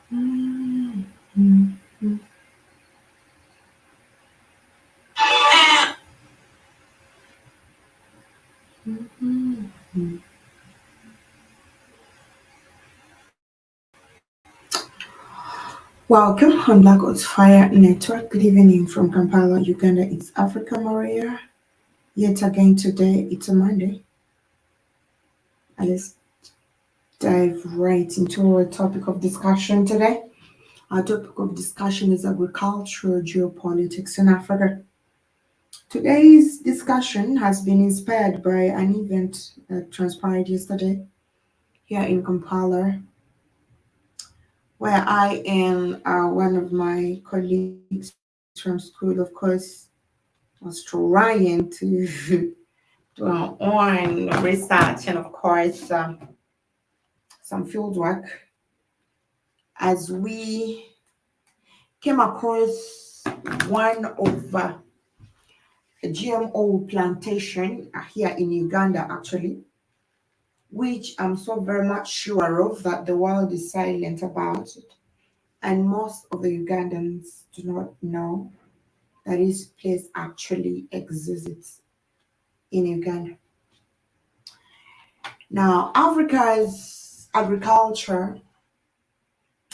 Mm, mm, mm, mm, mm, mm. Welcome on Black Oats Fire Network. Good evening from Kampala, Uganda. It's Africa Maria. Yet again today, it's a Monday. And let's dive right into our topic of discussion today. Our topic of discussion is agricultural geopolitics in Africa. Today's discussion has been inspired by an event that transpired yesterday here in Kampala, where I and one of my colleagues from school, of course, was trying to do our own research and, of course, some field work as we came across one of a GMO plantation here in Uganda, actually, which I'm so very much sure of that the world is silent about it. And most of the Ugandans do not know that this place actually exists in Uganda. Now, Africa's agriculture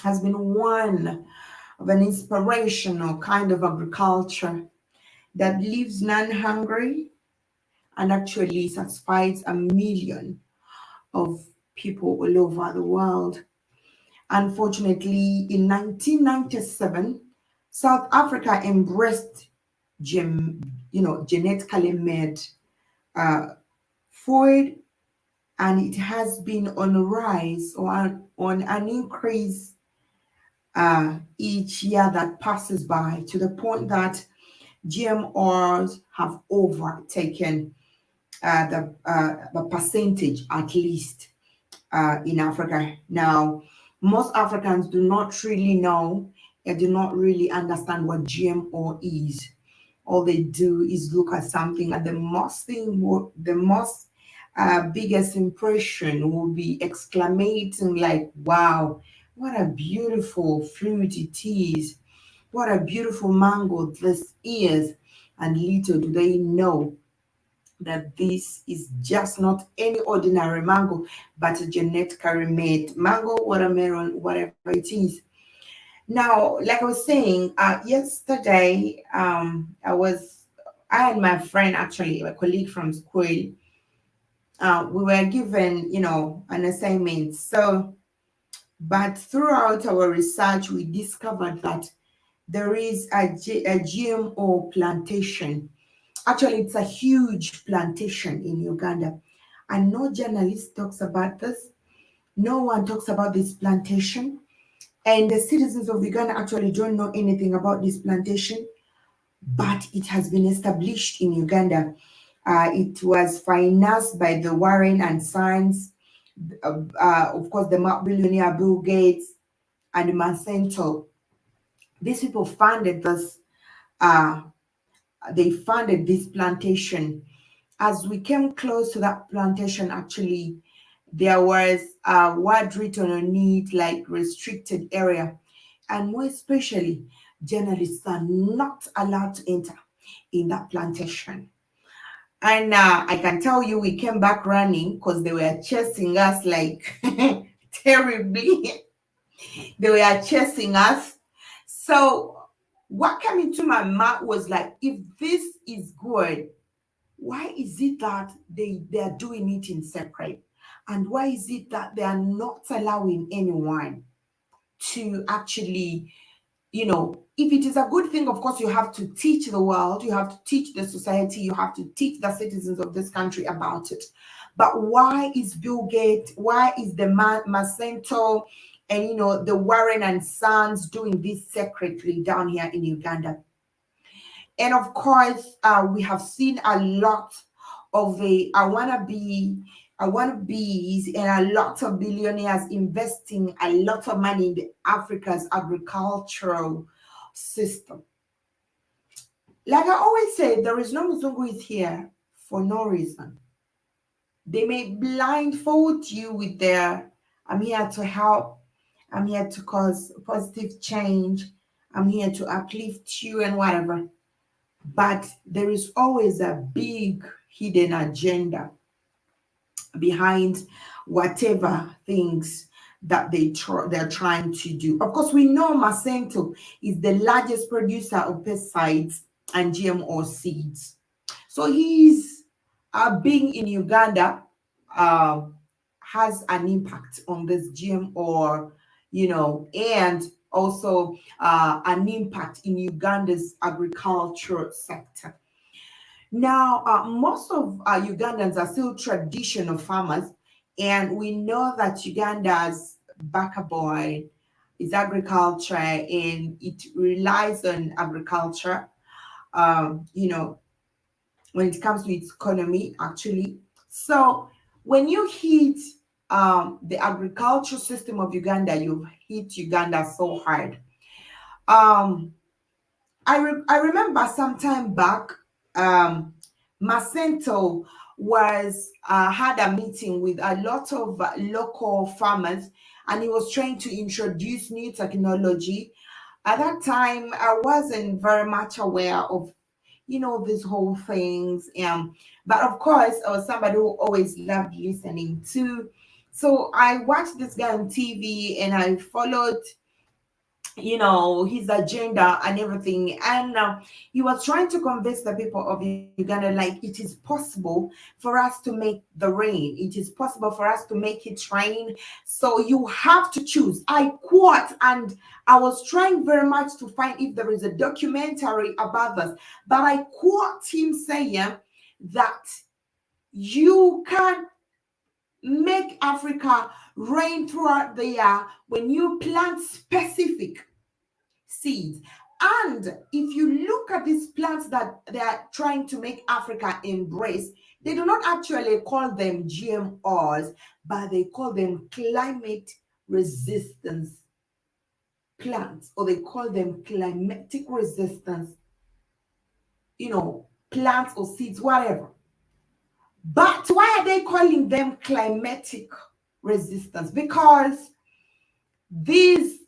has been one of an inspirational kind of agriculture that leaves none hungry and actually satisfies a million of people all over the world. Unfortunately, in 1997, South Africa embraced genetically made uh, food, and it has been on a rise or on an increase each year that passes by, to the point that GMOs have overtaken the percentage, at least in Africa. Now, most Africans do not really know and do not really understand what GMO is. All they do is look at something, and the most biggest impression will be exclamating like, "Wow, what a beautiful fruit it is! What a beautiful mango this is!" And little do they know that this is just not any ordinary mango, but a genetically made mango, watermelon, whatever it is. Now, like I was saying, yesterday, I and my friend, actually, a colleague from school, we were given, an assignment. So, but throughout our research, we discovered that there is a GMO plantation. Actually, it's a huge plantation in Uganda. And no journalist talks about this. No one talks about this plantation. And the citizens of Uganda actually don't know anything about this plantation, but it has been established in Uganda. It was financed by the Warren and Sons, of course, the billionaire Bill Gates and Monsanto. These people funded this. Uh, they funded this plantation. As we came close to that plantation, actually, there was a word written on it like restricted area. And more especially, journalists are not allowed to enter in that plantation. And I can tell you, we came back running because they were chasing us like terribly. They were chasing us. So, what came into my mind was like, if this is good, why is it that they are doing it in separate? And why is it that they are not allowing anyone to actually, if it is a good thing, of course, you have to teach the world, you have to teach the society, you have to teach the citizens of this country about it. But why is Bill Gates, why is the Monsanto and, the Warren and Sons doing this secretly down here in Uganda? And of course, we have seen a lot of the I wanna bees and a lot of billionaires investing a lot of money in the Africa's agricultural system. Like I always say, there is no Mzungu is here for no reason. They may blindfold you with their "I'm here to help, I'm here to cause positive change. I'm here to uplift you and whatever. But there is always a big hidden agenda behind whatever things that they're trying to do. Of course, we know Monsanto is the largest producer of pesticides and GMO seeds. So he's being in Uganda uh, has an impact on this GMO, and also an impact in Uganda's agriculture sector. Now, most of Ugandans are still traditional farmers, and we know that Uganda's backbone is agriculture, and it relies on agriculture. You know, when it comes to its economy, actually. So, when you hit the agriculture system of Uganda, you hit Uganda so hard. Um, I remember some time back, um, Macento was had a meeting with a lot of local farmers, and he was trying to introduce new technology. At that time, I wasn't very much aware of these whole things. But of course, I was somebody who always loved listening to. So I watched this guy on TV, and I followed his agenda and everything. And he was trying to convince the people of Uganda, like, it is possible for us to make the rain, it is possible for us to make it rain, so you have to choose. I quote, and I was trying very much to find if there is a documentary about this, but I quote him saying that you can make Africa rain throughout the year when you plant specific seeds. And if you look at these plants that they are trying to make Africa embrace, they do not actually call them GMOs, but they call them climate resistance plants, or they call them climatic resistance, plants or seeds, whatever. But why are they calling them climatic resistance? Because these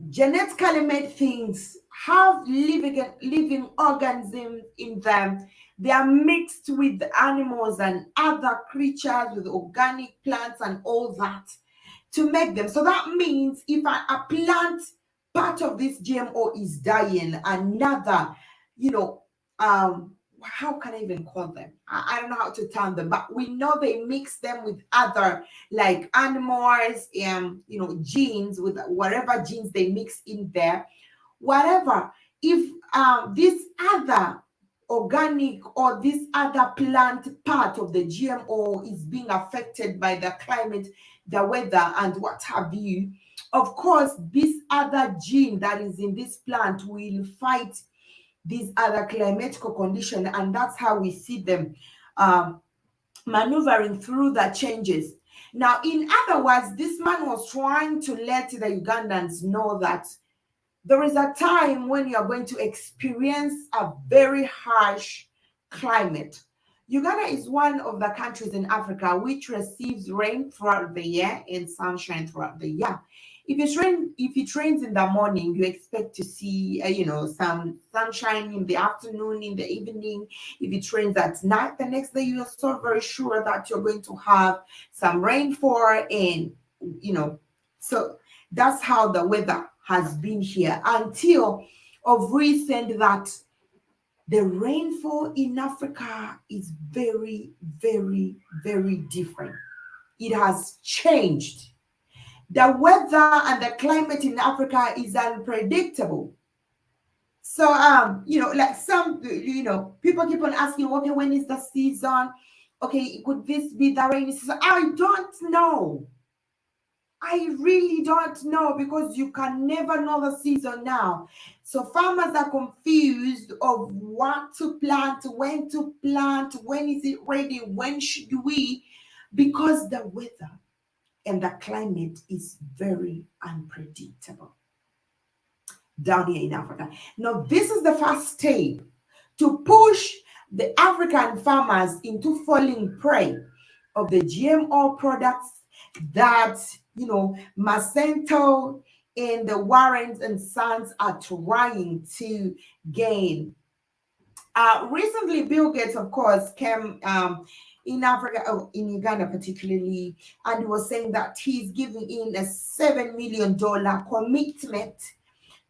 genetically made things have living organisms in them. They are mixed with animals and other creatures, with organic plants and all that to make them. So that means if a plant, part of this GMO is dying, another, you know, how can I even call them? I don't know how to term them, but we know they mix them with other, like, animals and genes, with whatever genes they mix in there, whatever. If this other organic or this other plant part of the GMO is being affected by the climate, the weather, and what have you, of course, this other gene that is in this plant will fight these other climatical condition, and that's how we see them maneuvering through the changes. Now, in other words, this man was trying to let the Ugandans know that there is a time when you are going to experience a very harsh climate. Uganda is one of the countries in Africa which receives rain throughout the year and sunshine throughout the year. If it rains in the morning, you expect to see some sunshine in the afternoon, in the evening. If it rains at night, the next day you are so very sure that you're going to have some rainfall, and so that's how the weather has been here until of recent, that the rainfall in Africa is very, very, very different. It has changed. The weather and the climate in Africa is unpredictable. So, like some, people keep on asking, okay, when is the season? Okay, could this be the rainy season? I don't know. I really don't know, because you can never know the season now. So farmers are confused of what to plant, when is it ready, when should we, because the weather and the climate is very unpredictable down here in Africa. Now, this is the first step to push the African farmers into falling prey of the GMO products that Monsanto and the Warrens and Sons are trying to gain. Recently, Bill Gates, of course, came in Africa, in Uganda particularly, and he was saying that he's giving in a $7 million commitment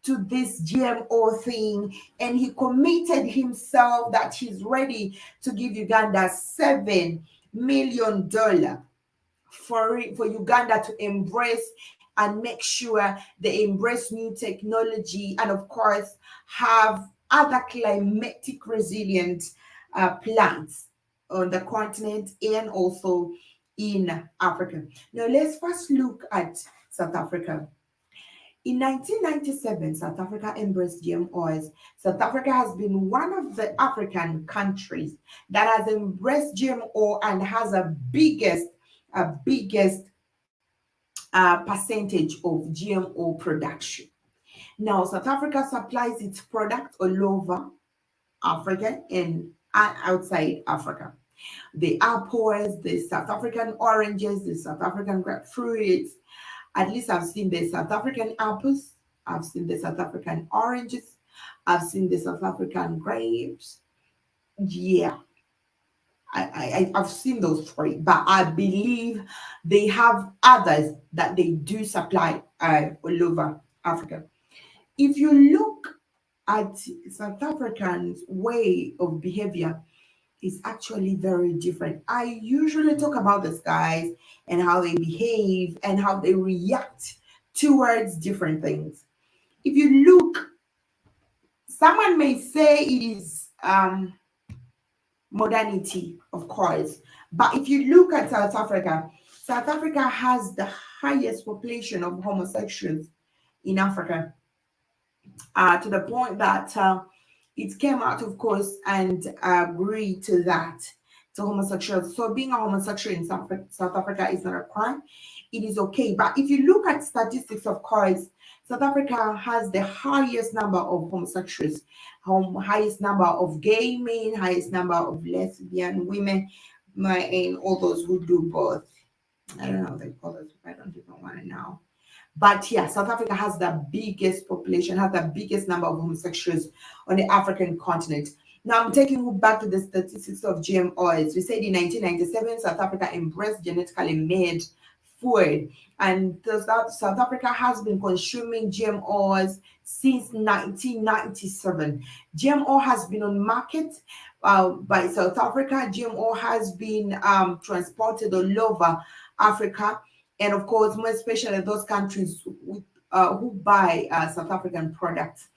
to this GMO thing, and he committed himself that he's ready to give Uganda $7 million for Uganda to embrace and make sure they embrace new technology, and of course have other climatic resilient plants on the continent and also in Africa. Now let's first look at South Africa. In 1997, South Africa embraced GMOs. South Africa has been one of the African countries that has embraced GMO and has a biggest percentage of GMO production. Now, South Africa supplies its products all over Africa and outside Africa. The apples, the South African oranges, the South African grapefruits. At least I've seen the South African apples, I've seen the South African oranges, I've seen the South African grapes. Yeah, I've seen those three, but I believe they have others that they do supply all over Africa. If you look at South Africans' way of behavior, is actually very different. I usually talk about these guys and how they behave and how they react towards different things. If you look, someone may say it is modernity, of course, but if you look at South Africa has the highest population of homosexuals in Africa, to the point that it came out, of course, and agreed to that, to homosexuals. So being a homosexual in South Africa is not a crime. It is okay. But if you look at statistics, of course, South Africa has the highest number of homosexuals, highest number of gay men, highest number of lesbian women, and all those who do both. I don't know what they call those. I don't even want to know. But yeah, South Africa has the biggest population, has the biggest number of homosexuals on the African continent. Now I'm taking you back to the statistics of GMOs. We said in 1997, South Africa embraced genetically made food, and South Africa has been consuming GMOs since 1997. GMO has been on market by South Africa. GMO has been transported all over Africa, and of course, more especially those countries who buy South African products.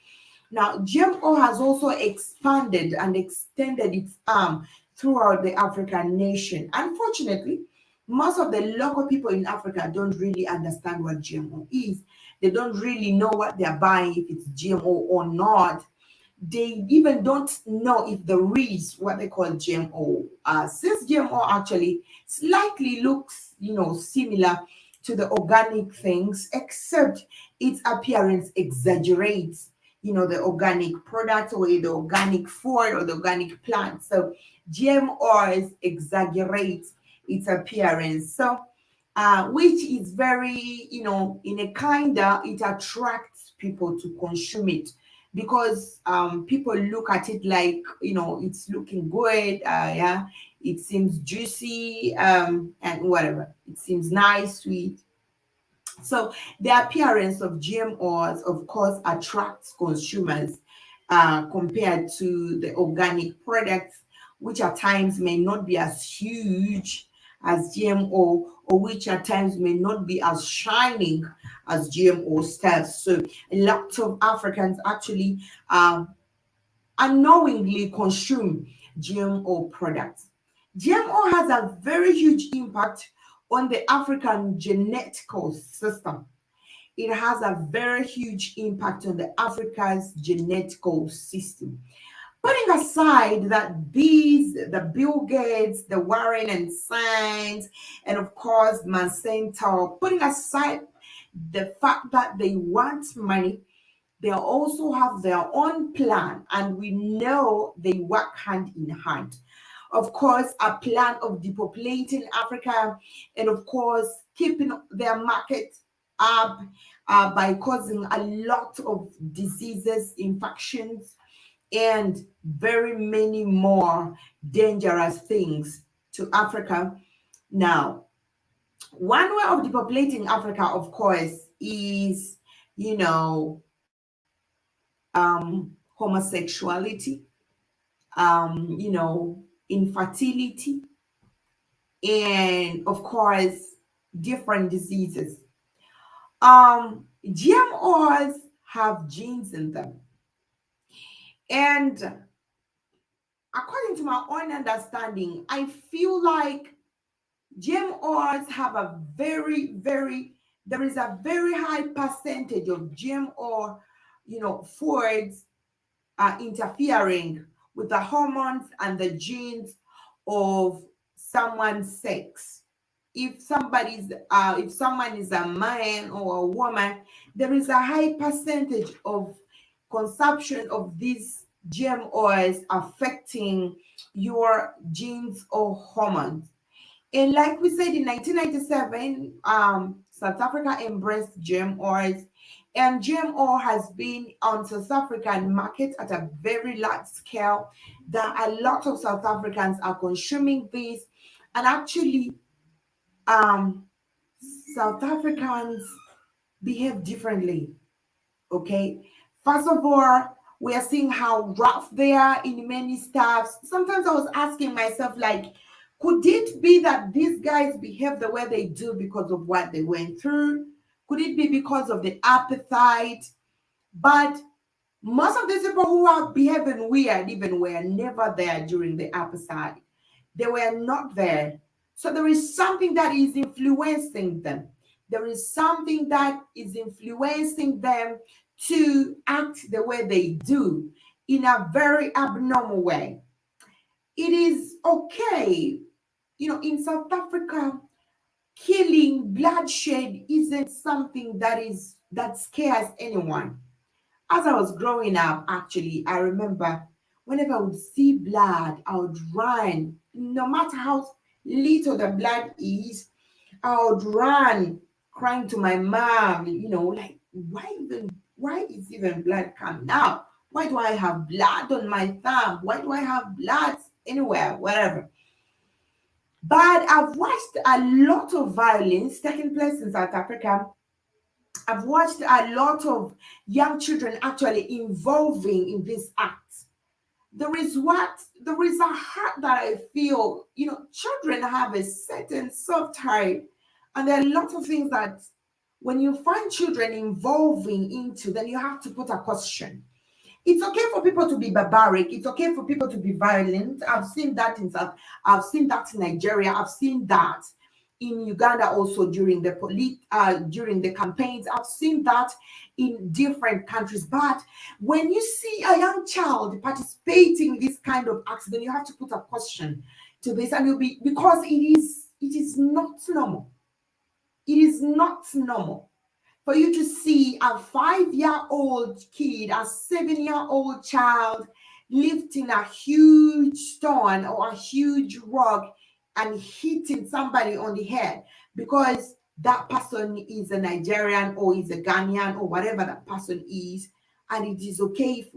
Now, GMO has also expanded and extended its arm throughout the African nation. Unfortunately, most of the local people in Africa don't really understand what GMO is. They don't really know what they're buying, if it's GMO or not. They even don't know if there is what they call GMO. Since GMO actually slightly looks, similar to the organic things, except its appearance exaggerates, the organic product or the organic food or the organic plant. So GMOs exaggerate its appearance. So which is very, in a kinda, it attracts people to consume it because people look at it like, it's looking good. Yeah, it seems juicy, and whatever. It seems nice, sweet. So the appearance of GMOs, of course, attracts consumers compared to the organic products, which at times may not be as huge as GMO, or which at times may not be as shining as GMO stuff. So a lot of Africans actually unknowingly consume GMO products. GMO has a very huge impact on the African genetical system. It has a very huge impact on the Africa's genetical system. Putting aside that the Bill Gates, the Warren and Sons, and of course Monsanto, putting aside the fact that they want money, they also have their own plan, and we know they work hand in hand. of course, a plan of depopulating Africa, and of course, keeping their market up by causing a lot of diseases, infections, and very many more dangerous things to Africa. Now, one way of depopulating Africa, of course, is, you know, homosexuality, infertility, and of course, different diseases. GMOs have genes in them. And according to my own understanding, I feel like GMOs have a there is a very high percentage of GMO, foods interfering with the hormones and the genes of someone's sex. If someone is a man or a woman, there is a high percentage of consumption of these GMOs affecting your genes or hormones. And like we said, in 1997, South Africa embraced GMOs, and GMO has been on South African market at a very large scale. That a lot of South Africans are consuming this, and actually, um, South Africans behave differently. Okay, first of all, we are seeing how rough they are in many stuffs. Sometimes I was asking myself, like, could it be that these guys behave the way they do because of what they went through? Could it be because of the appetite? But most of these people who are behaving weird even were never there during the episode. They were not there. So there is something that is influencing them. There is something that is influencing them to act the way they do in a very abnormal way. It is okay, in South Africa, killing, bloodshed isn't something that scares anyone. As I was growing up, actually, I remember whenever I would see blood, I would run. No matter how little the blood is, I would run crying to my mom, like, why is even blood coming out? Why do I have blood on my thumb? Why do I have blood anywhere, wherever? But I've watched a lot of violence taking place in South Africa. I've watched a lot of young children actually involving in these acts. There is a heart that I feel, children have a certain soft heart, and there are a lot of things that when you find children involving into, then you have to put a question. It's okay for people to be barbaric. It's okay for people to be violent. I've seen that in Nigeria. I've seen that in Uganda also during during the campaigns. I've seen that in different countries. But when you see a young child participating in this kind of acts, then you have to put a question to this, and you'll be because it is not normal. It is not normal for you to see a 5-year-old kid, a 7-year-old child lifting a huge stone or a huge rock and hitting somebody on the head because that person is a Nigerian or is a Ghanaian or whatever that person is. And it is okay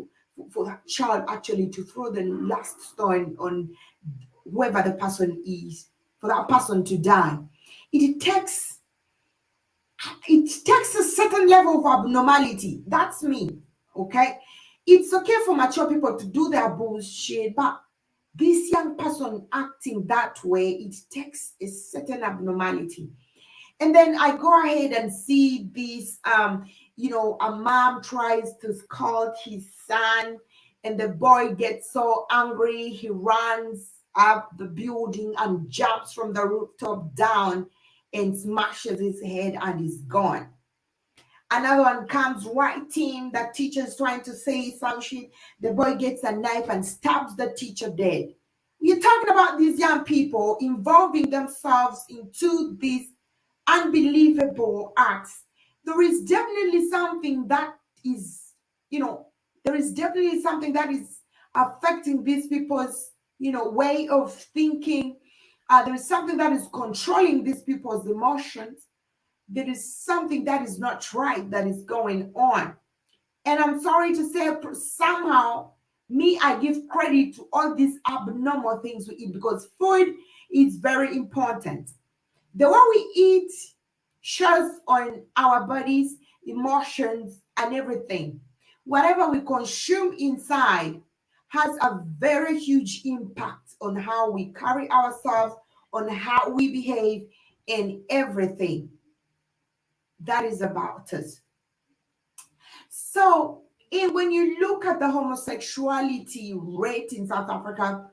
for that child actually to throw the last stone on whoever the person is, for that person to die. It takes a certain level of abnormality. That's me. Okay. It's okay for mature people to do their bullshit, but this young person acting that way, it takes a certain abnormality. And then I go ahead and see this, a mom tries to scold his son, and the boy gets so angry, he runs up the building and jumps from the rooftop down and smashes his head and is gone. Another one comes right in, the teacher's trying to say some shit. The boy gets a knife and stabs the teacher dead. You're talking about these young people involving themselves into these unbelievable acts. There is definitely something that is, there is definitely something that is affecting these people's, way of thinking. There is something that is controlling these people's emotions. There is something that is not right that is going on. And I'm sorry to say, somehow, me, I give credit to all these abnormal things we eat, because food is very important. The way we eat shows on our bodies, emotions, and everything. Whatever we consume inside has a very huge impact on how we carry ourselves, on how we behave, and everything that is about us. So, when you look at the homosexuality rate in South Africa,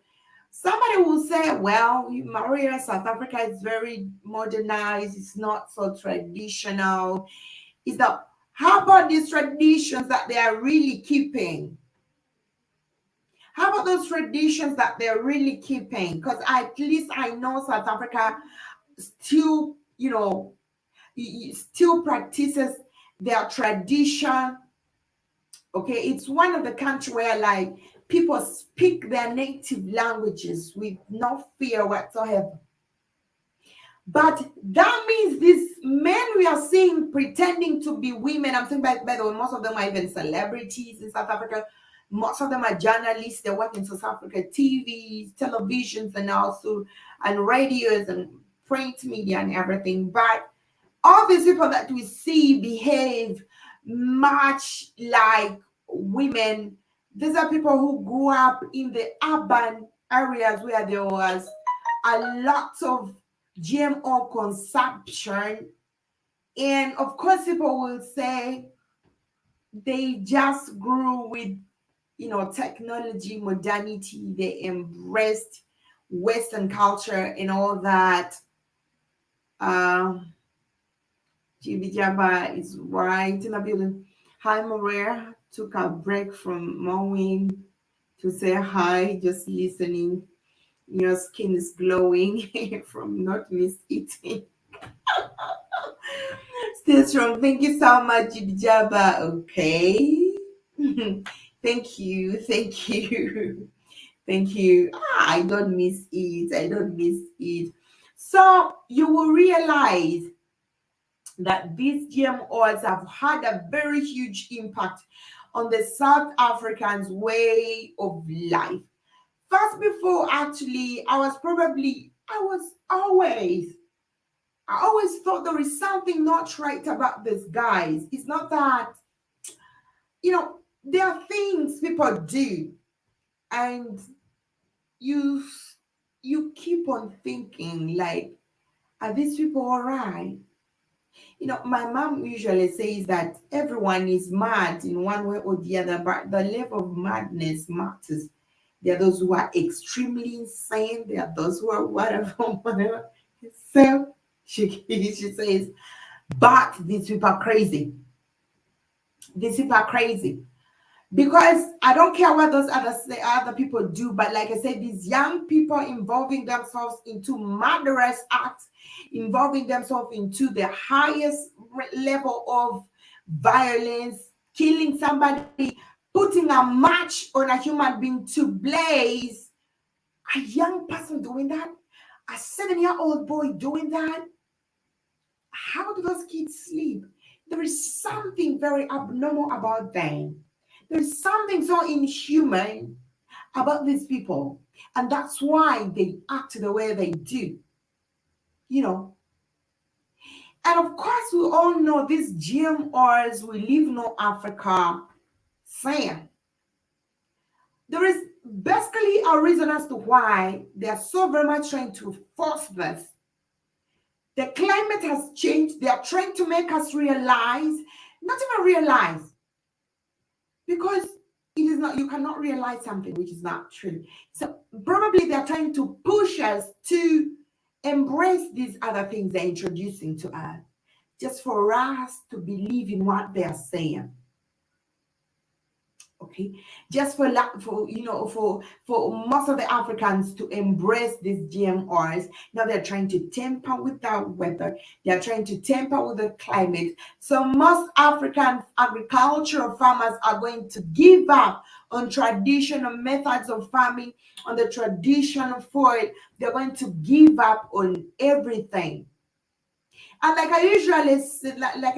somebody will say, well, Maria, South Africa is very modernized, it's not so traditional. Is that, how about these traditions that they are really keeping? How about those traditions that they're really keeping? Because at least I know South Africa still, still practices their tradition. Okay, it's one of the countries where like people speak their native languages with no fear whatsoever. But that means these men we are seeing pretending to be women, I'm saying, by the way, most of them are even celebrities in South Africa. Most of them are journalists. They work in South Africa, TVs, televisions, and also and radios and print media and everything. But all these people that we see behave much like women. These are people who grew up in the urban areas where there was a lot of GMO consumption. And of course, people will say they just grew with, technology, modernity. They embraced Western culture and all that. GB Jabba is right in the building. Hi, Maria. Took a break from mowing to say hi, just listening. Your skin is glowing from not miss eating. Stay strong. Thank you so much, GB Jabba. Okay. Thank you. Thank you. Thank you. I don't miss it. I don't miss it. So you will realize that these GMOs have had a very huge impact on the South Africans' way of life. First, before actually, I always thought there is something not right about these guys. It's not that, there are things people do, and you keep on thinking like, are these people all right? My mom usually says that everyone is mad in one way or the other, but the level of madness matters. There are those who are extremely insane. There are those who are whatever, whatever. So she says, but these people are crazy. These people are crazy. Because I don't care what those other people do, but like I said, these young people involving themselves into murderous acts, involving themselves into the highest level of violence, killing somebody, putting a match on a human being to blaze. A young person doing that, a 7-year-old boy doing that. How do those kids sleep? There is something very abnormal about them. There's something so inhuman about these people, and that's why they act the way they do. And of course, we all know these GMOs we live in Africa saying there is basically a reason as to why they are so very much trying to force this. The climate has changed. They are trying to make us realize, not even realize, because it is not, you cannot realize something which is not true. So probably they're trying to push us to embrace these other things they're introducing to us, just for us to believe in what they're saying. Okay, just for for most of the Africans to embrace these GMOs. Now they're trying to tamper with the weather, they're trying to tamper with the climate. So most African agricultural farmers are going to give up on traditional methods of farming, on the traditional food. They're going to give up on everything. And like I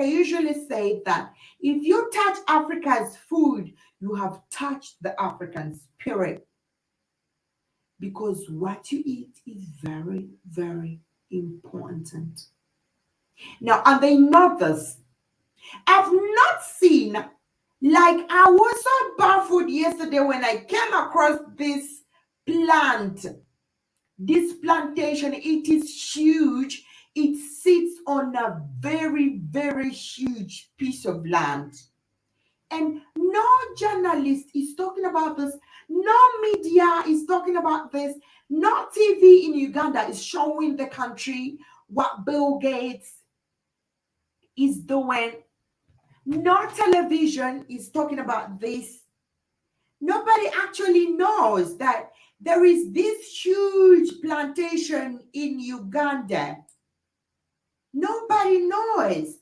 usually say that if you touch Africa's food, you have touched the African spirit, because what you eat is very, very important. Now, and they know this. I've not seen, like, I was so baffled yesterday when I came across this plant, this plantation. It is huge. It sits on a very, very huge piece of land. And no journalist is talking about this. No media is talking about this. No TV in Uganda is showing the country what Bill Gates is doing. No television is talking about this. Nobody actually knows that there is this huge plantation in Uganda. Nobody knows.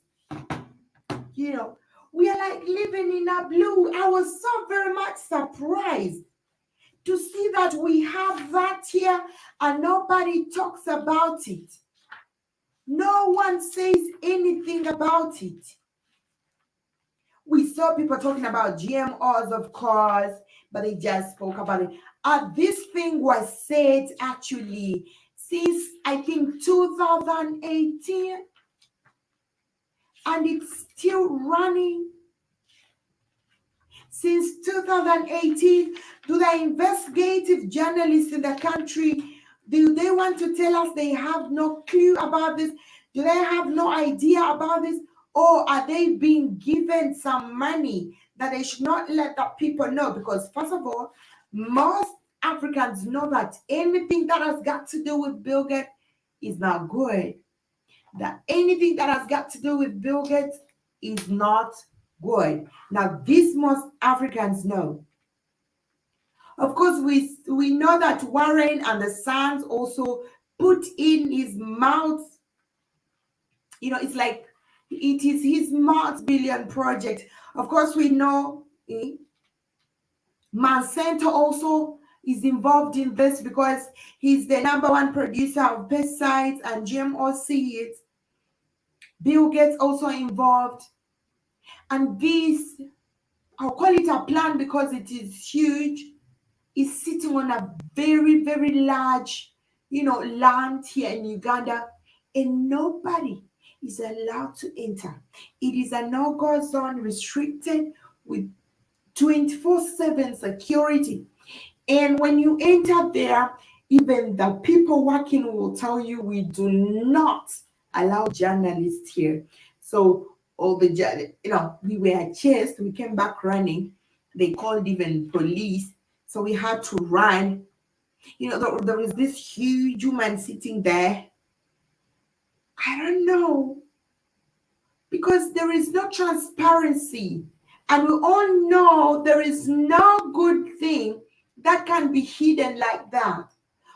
You know, we are like living in a blue. I was so very much surprised to see that we have that here and nobody talks about it. No one says anything about it. We saw people talking about GMOs, of course, but they just spoke about it. This thing was said actually since I think 2018, and it's still running since 2018. Do the investigative journalists in the country, do they want to tell us they have no clue about this? Do they have no idea about this? Or are they being given some money that they should not let the people know? Because first of all, most Africans know that anything that has got to do with Bill Gates is not good. That anything that has got to do with Bill Gates is not good. Now, this most Africans know. Of course, we know that Warren and the Sons also put in his mouth. It's like it is his multi-billion project. Of course, we know Monsanto also is involved in this because he's the number one producer of pesticides and GMO seeds. Bill Gates also involved. And this, I'll call it a plan because it is huge, is sitting on a very, very large, land here in Uganda, and nobody is allowed to enter. It is a no-go zone, restricted with 24/7 security. And when you enter there, even the people working will tell you we do not allow journalists here. So all the we were chased, we came back running. They called even police, so we had to run. There was this huge woman sitting there. I don't know, because there is no transparency, and we all know there is no good thing that can be hidden like that.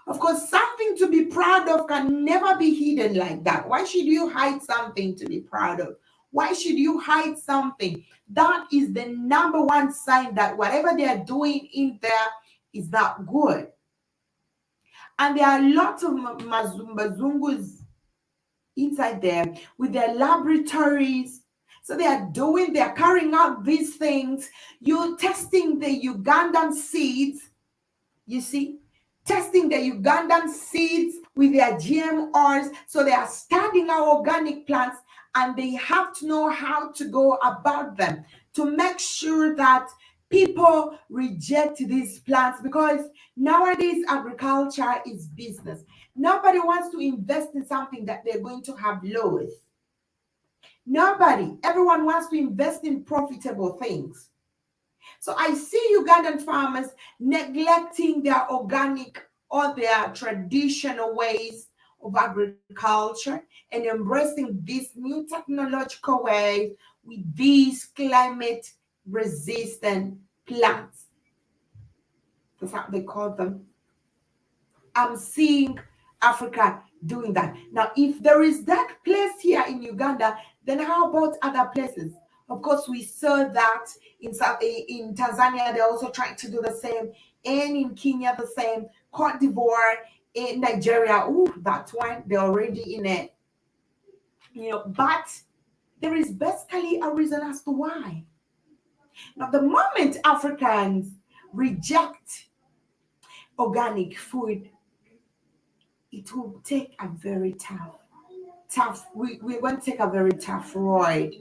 Of course, something to be proud of can never be hidden like that. Why should you hide something to be proud of? Why should you hide something? That is the number one sign that whatever they are doing in there is not good. And there are lots of Mazungus inside there with their laboratories. So they are carrying out these things. You're testing the Ugandan seeds, you see, testing the Ugandan seeds with their GMOs. So they are studying our organic plants, and they have to know how to go about them to make sure that people reject these plants, because nowadays agriculture is business. Nobody wants to invest in something that they're going to have loss. Nobody. Everyone wants to invest in profitable things. So I see Ugandan farmers neglecting their organic or their traditional ways of agriculture and embracing this new technological way with these climate resistant plants. That's how they call them. I'm seeing Africa doing that. Now, if there is that place here in Uganda, then how about other places? Of course, we saw that in Tanzania, they're also trying to do the same, and in Kenya, the same, Cote d'Ivoire, in Nigeria. Ooh, that one, they're already in it. But there is basically a reason as to why. Now, the moment Africans reject organic food, it will take a very we're going to take a very tough ride,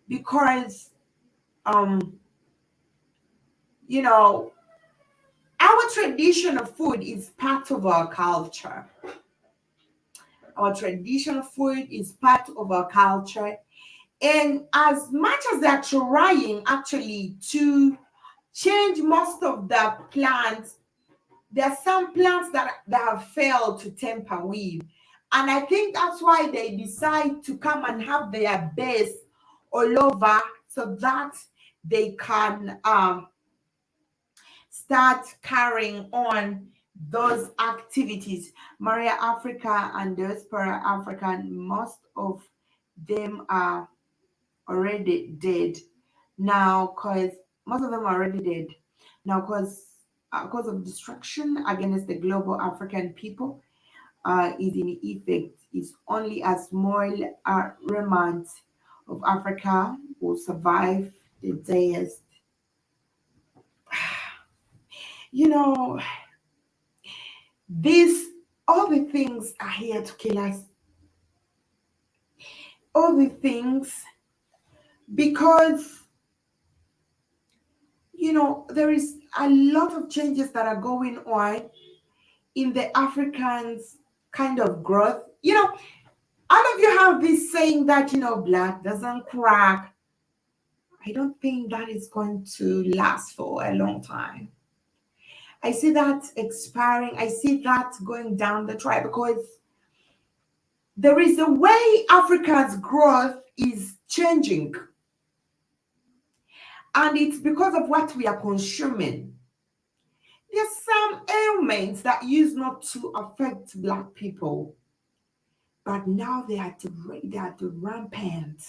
because um you know our traditional food is part of our culture. Our traditional food is part of our culture, and as much as they're trying actually to change most of the plants, there are some plants that have failed to temper with. And I think that's why they decide to come and have their base all over, so that they can start carrying on those activities. Maria Africa and Diaspora African, most of them are already dead now, because most of them are already dead now, because of destruction against the global African people is in effect. Is only a small remnant of Africa will survive the days. You know, these all the things are here to kill us. All the things, because there is a lot of changes that are going on in the Africans kind of growth. All of you have this saying that blood doesn't crack. I don't think that is going to last for a long time. I see that expiring. I see that going down the track, because there is a way Africa's growth is changing. And it's because of what we are consuming. There's some ailments that used not to affect Black people, but now they are rampant.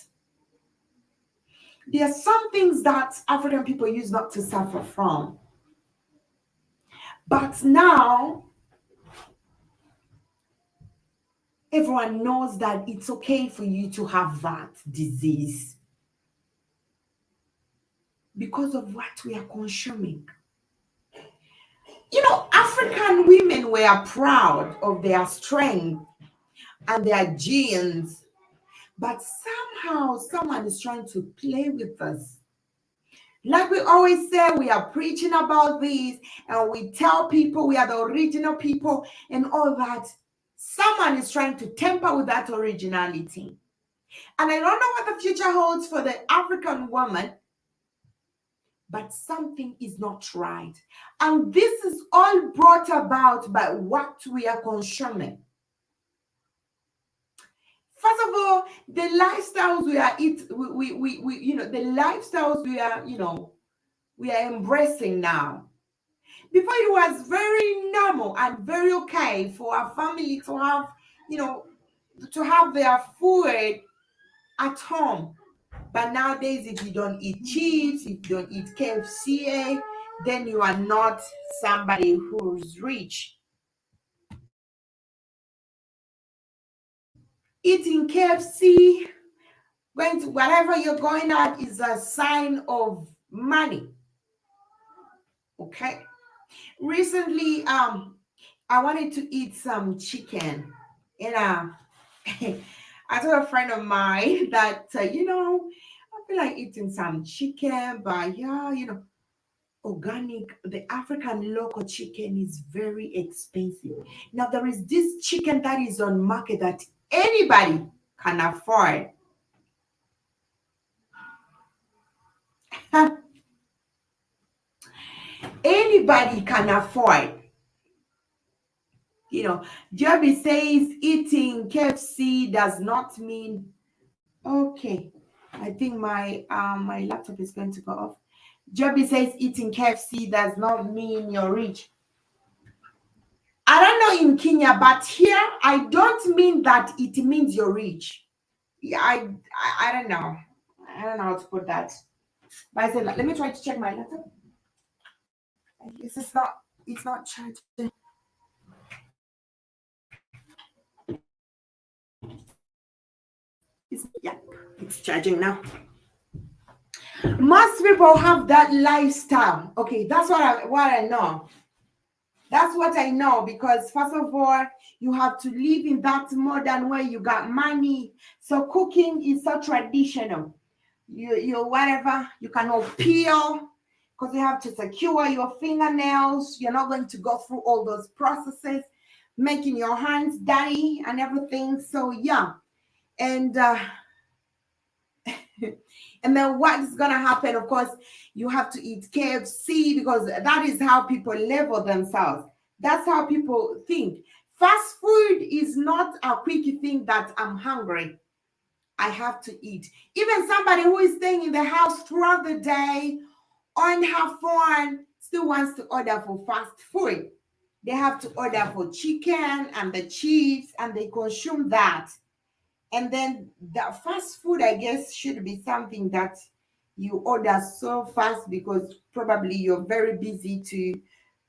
There are some things that African people used not to suffer from, but now everyone knows that it's okay for you to have that disease because of what we are consuming. African women were proud of their strength and their genes, but somehow someone is trying to play with us. Like we always say, we are preaching about this and we tell people we are the original people and all that. Someone is trying to tamper with that originality. And I don't know what the future holds for the African woman, but something is not right. And this is all brought about by what we are consuming. First of all, the lifestyles the lifestyles we are embracing now. Before, it was very normal and very okay for a family to have, to have their food at home. But nowadays, if you don't eat chips, if you don't eat KFC, then you are not somebody who's rich. Eating KFC, going to wherever you're going at, is a sign of money. Okay. Recently, I wanted to eat some chicken, and I told a friend of mine that I feel like eating some chicken, but yeah, organic, the African local chicken is very expensive. Now there is this chicken that is on market that anybody can afford. Anybody can afford. Joby says eating KFC does not mean okay. I think my laptop is going to go off. Joby says eating KFC does not mean you're rich. I don't know in Kenya, but here I don't mean that it means you're rich. Yeah, I don't know. I don't know how to put that. But I said, let me try to check my laptop. This is not. It's not charging. It's charging now. Most people have that lifestyle. Okay, that's what I know. That's what I know, because first of all, you have to live in that modern way. You got money, so cooking is so traditional. You whatever you cannot peel because you have to secure your fingernails. You're not going to go through all those processes, making your hands dirty and everything. So yeah, and and then what is gonna happen? Of course, you have to eat KFC because that is how people label themselves. That's how people think. Fast food is not a quick thing that I'm hungry, I have to eat. Even somebody who is staying in the house throughout the day on her phone still wants to order for fast food. They have to order for chicken and the chips and they consume that. And then the fast food, I guess, should be something that you order so fast because probably you're very busy to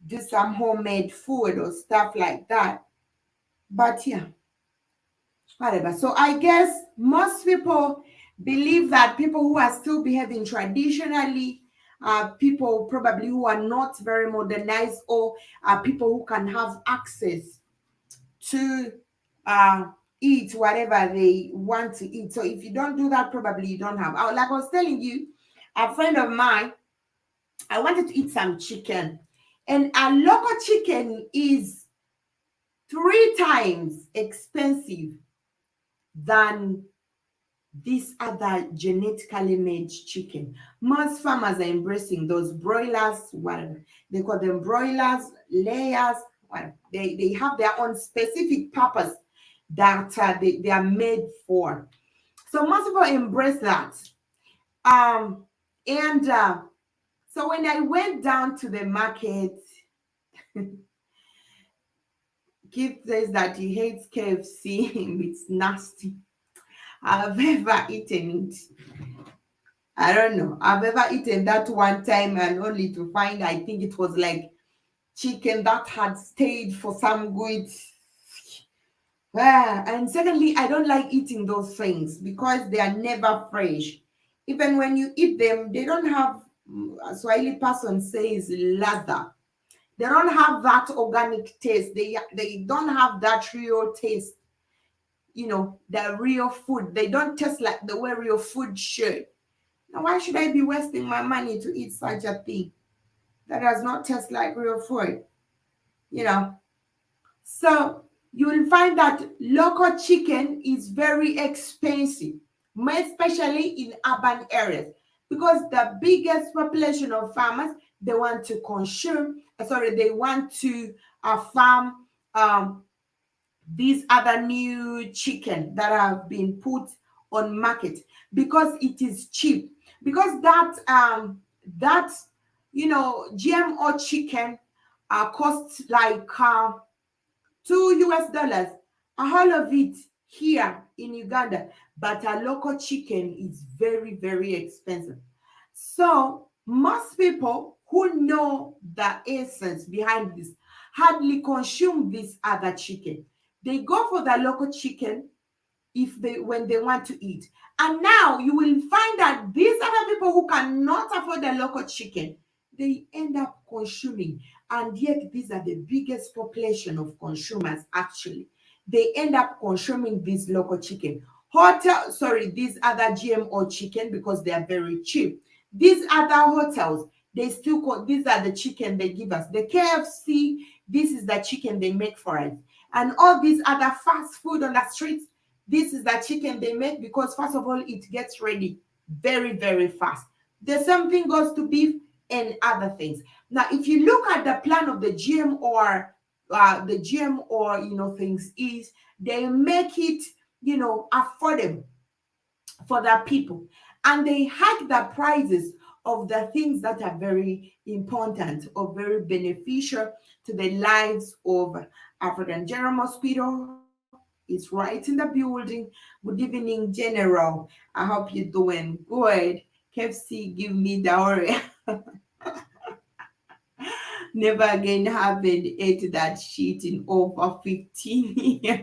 do some homemade food or stuff like that. But yeah, whatever. So I guess most people believe that people who are still behaving traditionally are people probably who are not very modernized, or are people who can have access to uh, eat whatever they want to eat. So if you don't do that, probably you don't have. Like I was telling you, a friend of mine, I wanted to eat some chicken, and a local chicken is 3 times expensive than this other genetically made chicken. Most farmers are embracing those broilers, whatever they call them, broilers, layers. Whatever. They have their own specific purpose that they are made for. So most people embrace that. And so when I went down to the market, Keith says that he hates KFC. It's nasty. I've ever eaten it. I don't know. I've ever eaten that one time and only to find, I think it was like chicken that had stayed for some good. And secondly, I don't like eating those things because they are never fresh. Even when you eat them, they don't have, a Swahili person says, lather. They don't have that organic taste. They don't have that real taste. The real food. They don't taste like the way real food should. Now, why should I be wasting my money to eat such a thing that does not taste like real food? You know. So you will find that local chicken is very expensive, more especially in urban areas, because the biggest population of farmers, they want to consume, they want to farm these other new chicken that have been put on market because it is cheap. Because that GMO chicken costs like $2, a whole of it here in Uganda, but a local chicken is very, very expensive. So most people who know the essence behind this hardly consume this other chicken. They go for the local chicken when they want to eat. And now you will find that these other people who cannot afford the local chicken, they end up consuming. And yet these are the biggest population of consumers actually. They end up consuming this local chicken. These other GMO chicken because they are very cheap. These other hotels, these are the chicken they give us. The KFC, this is the chicken they make for us. And all these other fast food on the streets, this is the chicken they make because first of all, it gets ready very, very fast. The same thing goes to beef and other things. Now, if you look at the plan of the GMO, things is they make it, affordable for the people. And they hike the prices of the things that are very important or very beneficial to the lives of African. General Mosquito is right in the building. Good evening, General. I hope you're doing good. KFC, give me the Never again having ate that shit in over 15 years.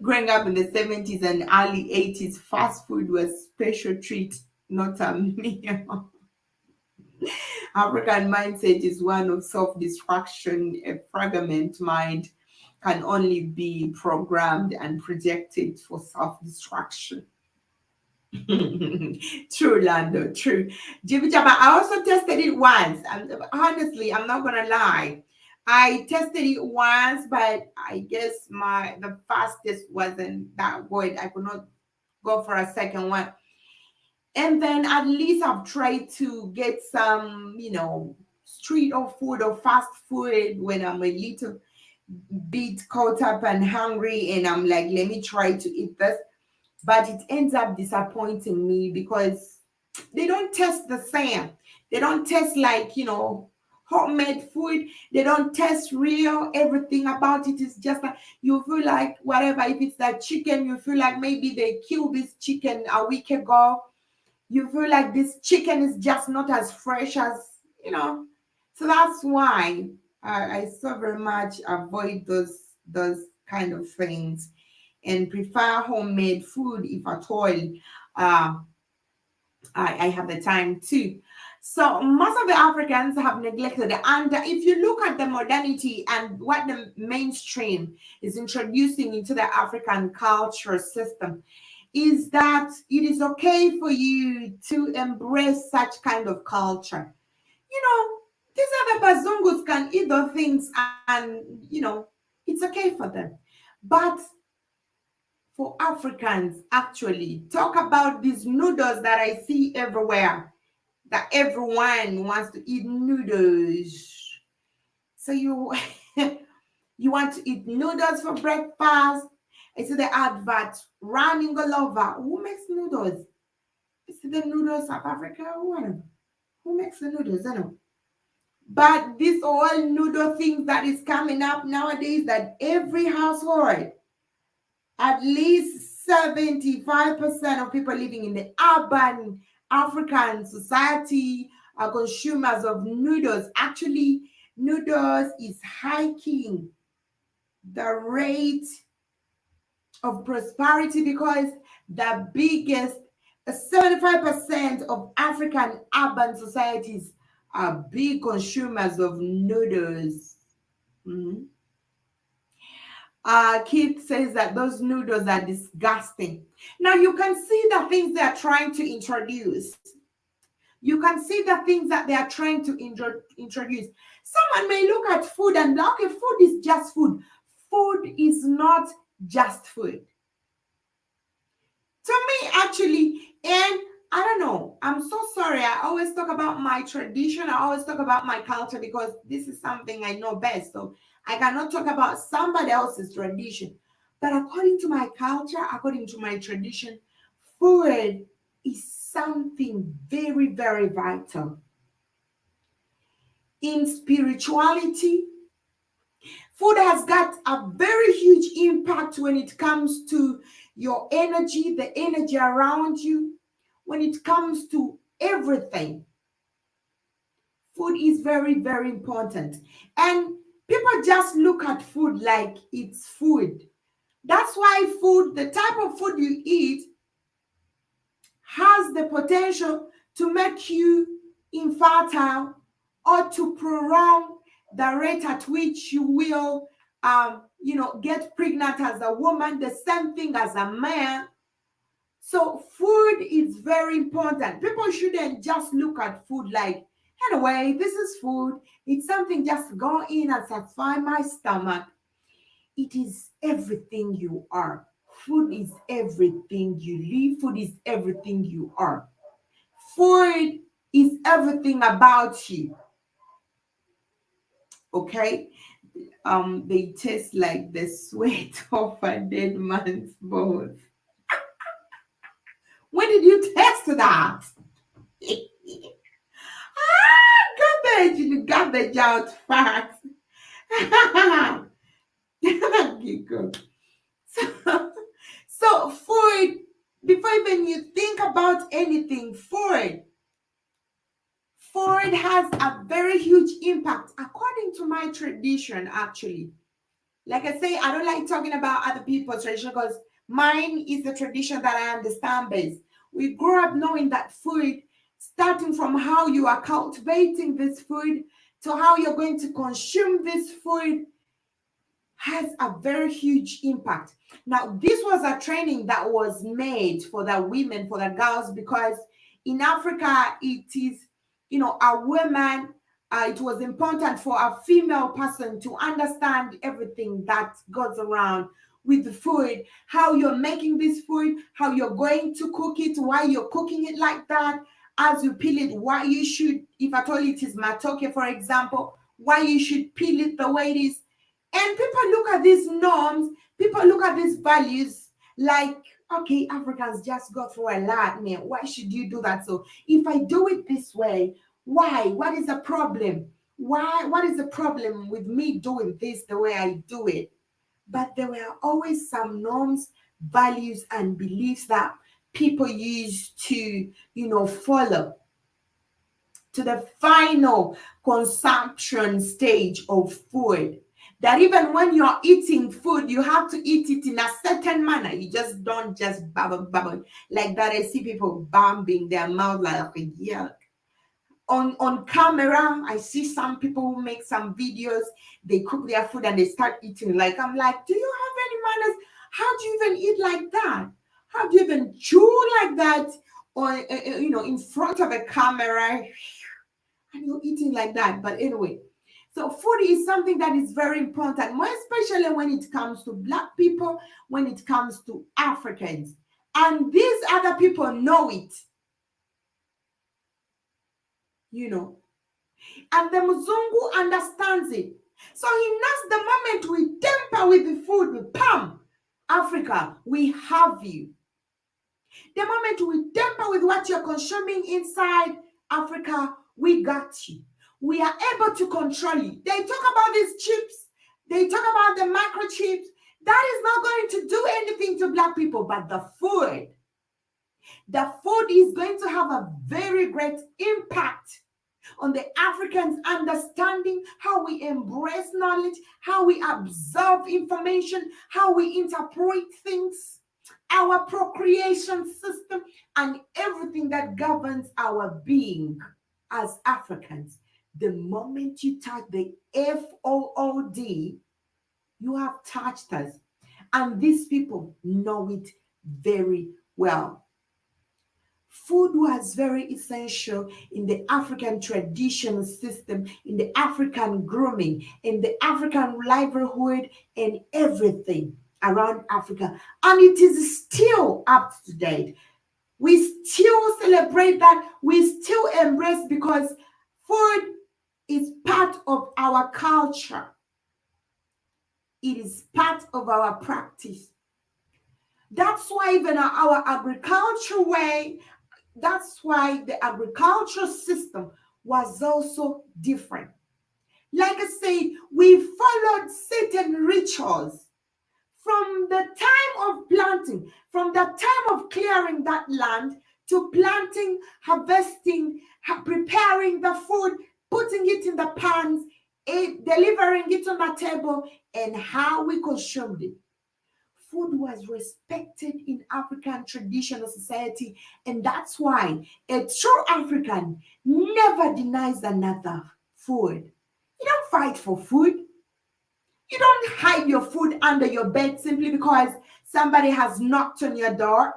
Growing up in the 70s and early 80s, fast food was special treat, not a meal. African mindset is one of self-destruction. A fragment mind can only be programmed and projected for self-destruction. True, Lando, true. Jimmy Jabba, I also tested it once. And honestly, I'm not gonna lie. I tested it once, but I guess the fastest wasn't that good. I could not go for a second one. And then at least I've tried to get some, street or food or fast food when I'm a little bit caught up and hungry, and I'm like, let me try to eat this. But it ends up disappointing me because they don't taste the same. They don't taste like, homemade food. They don't taste real. Everything about it is just like you feel like whatever. If it's that chicken, you feel like maybe they killed this chicken a week ago. You feel like this chicken is just not as fresh as, So that's why I so very much avoid those kind of things and prefer homemade food if at all uh, I have the time to. So most of the Africans have neglected it. And if you look at the modernity and what the mainstream is introducing into the African culture system, is that it is okay for you to embrace such kind of culture. You know, these other bazungus can eat those things and, it's okay for them. But for Africans, actually, talk about these noodles that I see everywhere, that everyone wants to eat noodles. So you you want to eat noodles for breakfast. I see the advert running all over. Who makes noodles? Is it the noodles South Africa or whatever? Who makes the noodles? I don't know. But this all noodle thing that is coming up nowadays, that every household, at least 75% of people living in the urban African society are consumers of noodles. Actually, noodles is hiking the rate of prosperity because the biggest 75% of African urban societies are big consumers of noodles. Mhm. Keith says that those noodles are disgusting. Now you can see the things they are trying to introduce. You can see the things that they are trying to introduce. Someone may look at food and be like, okay, food is just food. Food is not just food. To me, actually, and I don't know, I'm so sorry. I always talk about my tradition. I always talk about my culture because this is something I know best. So I cannot talk about somebody else's tradition. But according to my culture, according to my tradition, food is something very, very vital. In spirituality, food has got a very huge impact when it comes to your energy, the energy around you, when it comes to everything. Food is very, very important. And people just look at food like it's food. That's why food, the type of food you eat, has the potential to make you infertile or to prolong the rate at which you will get pregnant as a woman, the same thing as a man. So food is very important. People shouldn't just look at food like, anyway, this is food. It's something just go in and satisfy my stomach. It is everything you are. Food is everything you live. Food is everything you are. Food is everything about you. Okay? They taste like the sweat of a dead man's bones. When did you taste that? You garbage out fast. Giggle. So, so food, before even you think about anything, food has a very huge impact according to my tradition, actually. Like I say, I don't like talking about other people's tradition because mine is the tradition that I understand best. We grew up knowing that food, starting from how you are cultivating this food to how you're going to consume this food, has a very huge impact. Now, this was a training that was made for the women, for the girls, because in Africa, it is, a woman, it was important for a female person to understand everything that goes around with the food, how you're making this food, how you're going to cook it, why you're cooking it like that, as you peel it, why you should, if at all it is matoke, for example, why you should peel it the way it is. And people look at these norms, people look at these values like, okay, Africans just go through a lot, man. Why should you do that? So if I do it this way, why? What is the problem? Why? What is the problem with me doing this the way I do it? But there were always some norms, values, and beliefs that people used to, follow to the final consumption stage of food. That even when you're eating food, you have to eat it in a certain manner. You just don't just bubble like that. I see people bumping their mouth like, yeah. On camera, I see some people who make some videos. They cook their food and they start eating. Like, I'm like, do you have any manners? How do you even eat like that? How do you even chew like that? Or in front of a camera, and you're eating like that. But anyway, so food is something that is very important, more especially when it comes to Black people, when it comes to Africans. And these other people know it, and the Mzungu understands it. So he knows the moment we tamper with the food, we pam, Africa, we have you. The moment we tamper with what you're consuming inside Africa, we got you. We are able to control you. They talk about these chips. They talk about the microchips. That is not going to do anything to Black people, but the food is going to have a very great impact on the Africans understanding how we embrace knowledge, how we absorb information, how we interpret things, our procreation system, and everything that governs our being as Africans. The moment you touch the FOOD, you have touched us. And these people know it very well. Food was very essential in the African traditional system, in the African grooming, in the African livelihood, and everything around Africa. And it is still up to date. We still celebrate that. We still embrace, because food is part of our culture. It is part of our practice. That's why even our agricultural way, that's why the agricultural system was also different. Like I say, we followed certain rituals from the time of planting, from the time of clearing that land to planting, harvesting, preparing the food, putting it in the pans, delivering it on the table, and how we consumed it. Food was respected in African traditional society, and that's why a true African never denies another food. You don't fight for food. You don't hide your food under your bed simply because somebody has knocked on your door.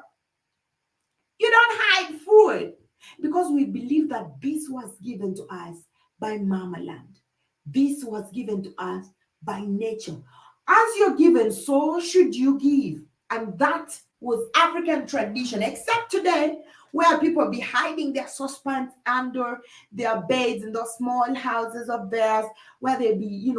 You don't hide food, because we believe that this was given to us by Mama Land. This was given to us by nature. As you're given, so should you give. And that was African tradition, except today, where people be hiding their saucepans under their beds in those small houses of theirs, where they be,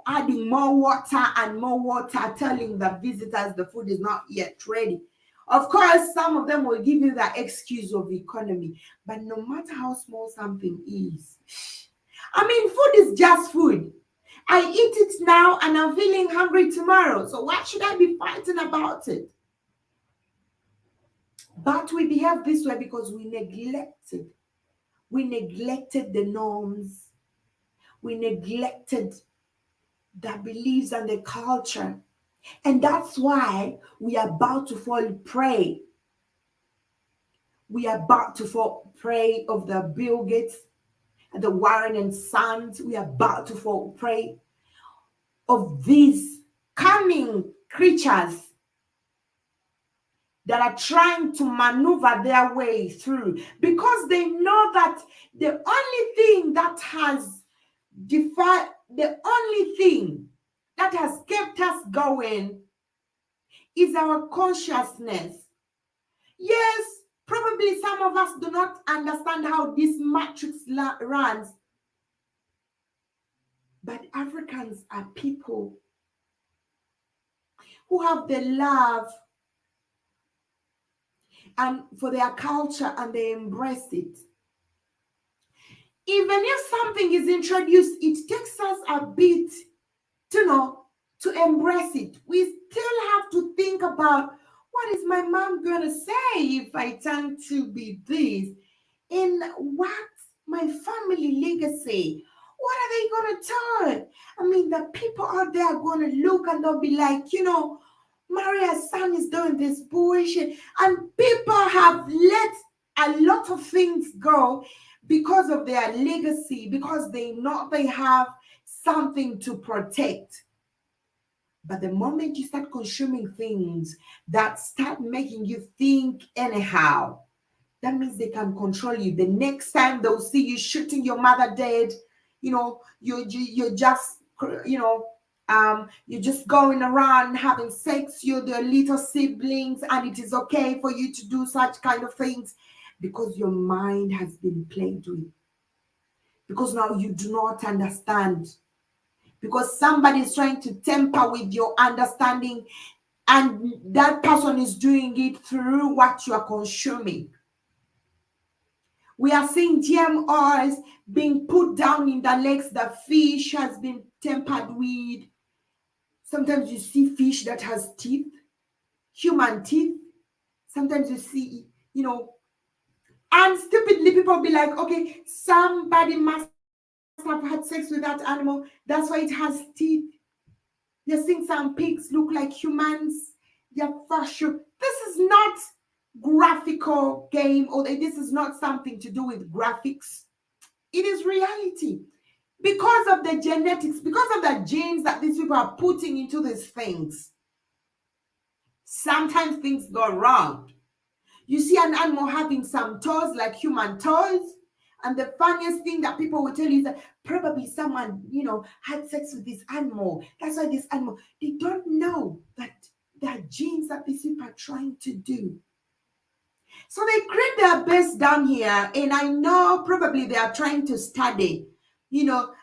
adding more water and more water, telling the visitors the food is not yet ready. Of course, some of them will give you the excuse of economy, but no matter how small something is, I mean, food is just food. I eat it now and I'm feeling hungry tomorrow. So why should I be fighting about it? But we behave this way because we neglected the norms, we neglected the beliefs and the culture. And that's why we are about to fall prey. We are about to fall prey of the Bill Gates and the Warren and Sons. We are about to fall prey of these cunning creatures that are trying to maneuver their way through, because they know that the only thing that has the only thing that has kept us going is our consciousness. Yes, probably some of us do not understand how this matrix runs, but Africans are people who have the love and for their culture, and they embrace it. Even if something is introduced, it takes us a bit to know to embrace it. We still have to think about, what is my mom going to say if I turn to be this? And what's my family legacy? What are they going to tell? I mean, the people out there are going to look and they'll be like, Maria's son is doing this bullshit. And people have let a lot of things go because of their legacy, because they know they have something to protect. But the moment you start consuming things that start making you think anyhow, that means they can control you. The next time they'll see you shooting your mother dead, you're just, you're just going around having sex, you're the little siblings, and it is okay for you to do such kind of things because your mind has been played with. Because now you do not understand. Because somebody is trying to tamper with your understanding, and that person is doing it through what you are consuming. We are seeing GMOs being put down in the lakes. The fish has been tampered with. Sometimes you see fish that has teeth, human teeth. Sometimes you see, and stupidly people be like, okay, somebody must have had sex with that animal. That's why it has teeth. You're seeing some pigs look like humans. They're fashion. This is not graphical game, or this is not something to do with graphics. It is reality. Because of the genetics, because of the genes that these people are putting into these things, sometimes things go wrong. You see an animal having some toes like human toes, and the funniest thing that people will tell you is that probably someone, had sex with this animal. That's why this animal, they don't know that there are genes that these people are trying to do. So they create their best down here, and I know probably they are trying to study,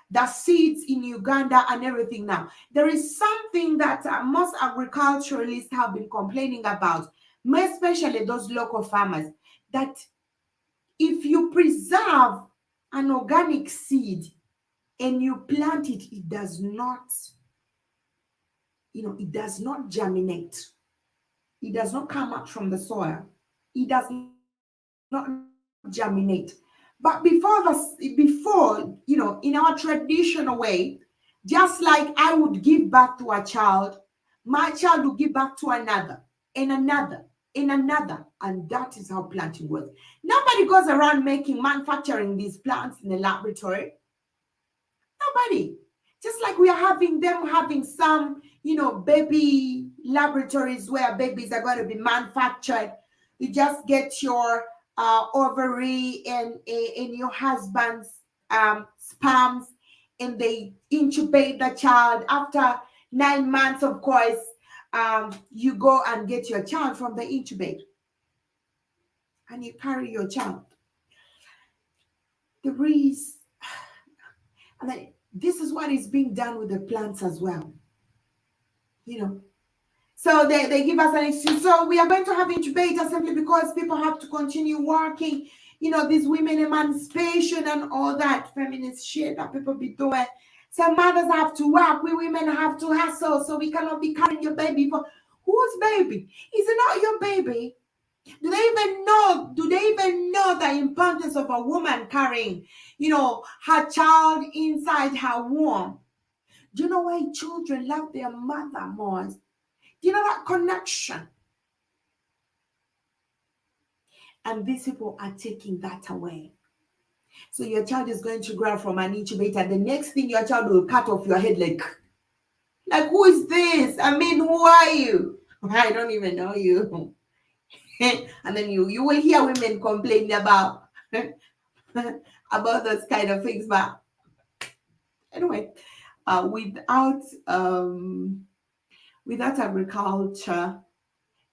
the seeds in Uganda and everything now. There is something that most agriculturalists have been complaining about, especially those local farmers, that if you preserve an organic seed and you plant it, it does not, it does not germinate. It does not come out from the soil. It does not germinate. But in our traditional way, just like I would give birth to a child, my child will give birth to another, and another, and another. And that is how planting works. Nobody goes around manufacturing these plants in the laboratory. Nobody. Just like we are having some, baby laboratories where babies are going to be manufactured. You just get your ovary and your husband's sperms, and they incubate the child. After 9 months, of course, you go and get your child from the incubator, and you carry your child. There is, and then this is what is being done with the plants as well. So they give us an excuse. So we are going to have incubators simply because people have to continue working These women emancipation and all that feminist shit that people be doing. Some mothers have to work. We women have to hustle, so we cannot be carrying your baby for whose baby? Is it not your baby? Do they even know? Do they even know the importance of a woman carrying, her child inside her womb? Do you know why children love their mother more? Do you know that connection? And these people are taking that away. So your child is going to grow up from an incubator. The next thing your child will cut off your head like who is this? I mean, who are you? I don't even know you. And then you will hear women complain about about those kind of things. But anyway, without agriculture,